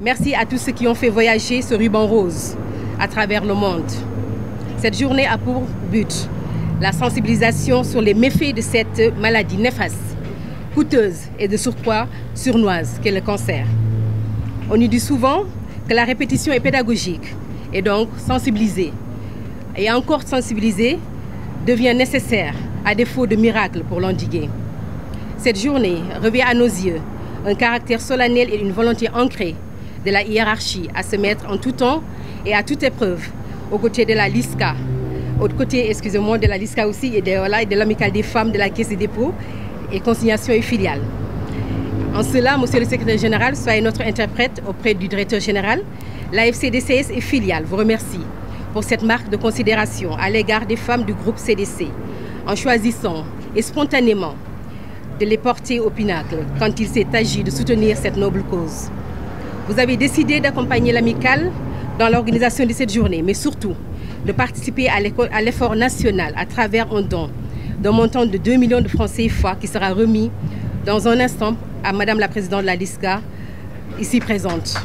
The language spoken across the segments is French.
Merci à tous ceux qui ont fait voyager ce ruban rose à travers le monde. Cette journée a pour but la sensibilisation sur les méfaits de cette maladie néfaste, coûteuse et de surcroît sournoise qu'est le cancer. On nous dit souvent que la répétition est pédagogique et donc sensibiliser. Et encore sensibiliser devient nécessaire à défaut de miracle pour l'endiguer. Cette journée revêt à nos yeux un caractère solennel et une volonté ancrée de la hiérarchie à se mettre en tout temps et à toute épreuve aux côtés de la LISCA, de la LISCA aussi et de l'Amicale des femmes de la Caisse des dépôts et consignations et filiales. En cela, Monsieur le Secrétaire général, soyez notre interprète auprès du Directeur général. La FCDCS et filiales vous remercie pour cette marque de considération à l'égard des femmes du groupe CDC, en choisissant et spontanément de les porter au pinacle quand il s'est agi de soutenir cette noble cause. Vous avez décidé d'accompagner l'amicale dans l'organisation de cette journée, mais surtout de participer à l'effort national à travers un don d'un montant de 2 millions de francs CFA qui sera remis dans un instant à Madame la Présidente de la LISCA, ici présente.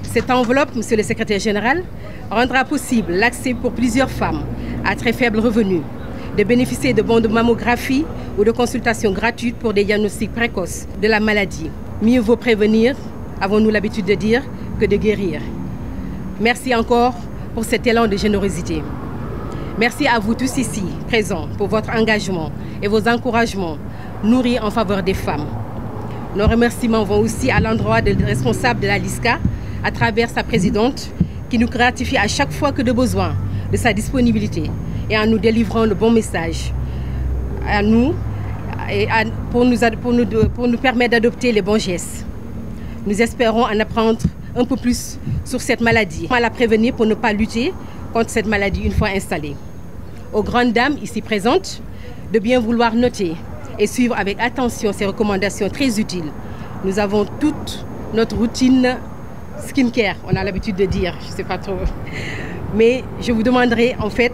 Cette enveloppe, Monsieur le Secrétaire général, rendra possible l'accès pour plusieurs femmes à très faible revenu de bénéficier de bons de mammographie ou de consultations gratuites pour des diagnostics précoces de la maladie. Mieux vaut prévenir, avons-nous l'habitude de dire, que de guérir. Merci encore pour cet élan de générosité. Merci à vous tous ici, présents, pour votre engagement et vos encouragements nourris en faveur des femmes. Nos remerciements vont aussi à l'endroit des responsables de la LISCA, à travers sa présidente, qui nous gratifie à chaque fois que de besoin de sa disponibilité et en nous délivrant le bon message à nous et pour nous permettre d'adopter les bons gestes. Nous espérons en apprendre un peu plus sur cette maladie, comment la prévenir pour ne pas lutter contre cette maladie une fois installée. Aux grandes dames ici présentes, de bien vouloir noter et suivre avec attention ces recommandations très utiles. Nous avons toute notre routine skincare, on a l'habitude de dire, je ne sais pas trop. Mais je vous demanderai en fait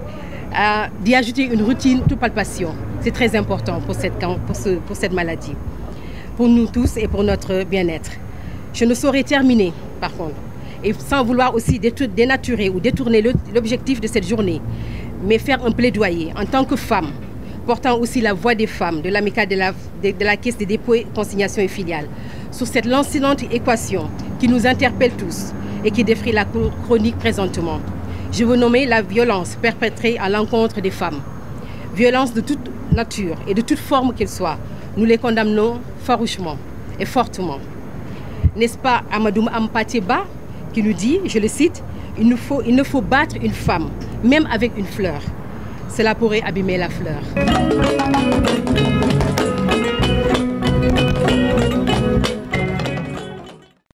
d'y ajouter une routine de palpation. C'est très important pour cette maladie, pour nous tous et pour notre bien-être. Je ne saurais terminer par contre, et sans vouloir aussi dénaturer ou détourner l'objectif de cette journée, mais faire un plaidoyer en tant que femme, portant aussi la voix des femmes de l'amicale de la Caisse des dépôts, consignations et filiales, sur cette lancinante équation qui nous interpelle tous et qui défrie la chronique présentement. Je veux nommer la violence perpétrée à l'encontre des femmes. Violence de toute nature et de toute forme qu'elle soit. Nous les condamnons farouchement et fortement. N'est-ce pas Amadou Ampateba qui nous dit, je le cite, « Il ne faut battre une femme, même avec une fleur. Cela pourrait abîmer la fleur. »